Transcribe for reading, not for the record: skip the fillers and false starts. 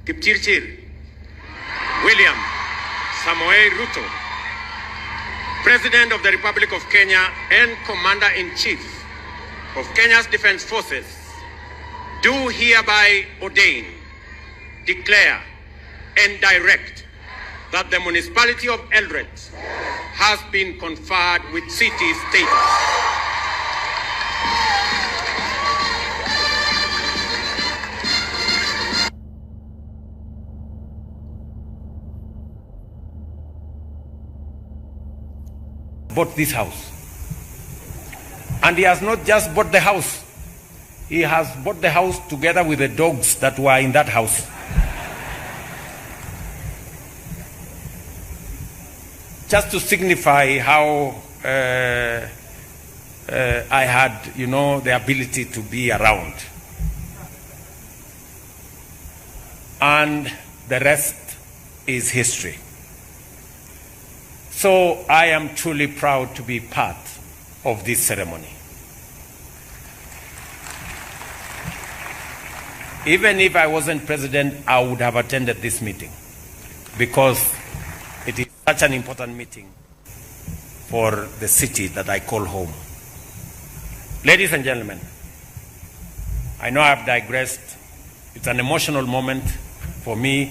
Kipchirchir, William Samoei Ruto, President of the Republic of Kenya and Commander-in-Chief of Kenya's Defense Forces, do hereby ordain, declare, and direct that the municipality of Eldoret has been conferred with city status. Bought this house. And he has not just bought the house, he has bought the house together with the dogs that were in that house. Just to signify how I had, the ability to be around. And the rest is history. So I am truly proud to be part of this ceremony. Even if I wasn't president, I would have attended this meeting because it is such an important meeting for the city that I call home. Ladies and gentlemen, I know I've digressed. It's an emotional moment for me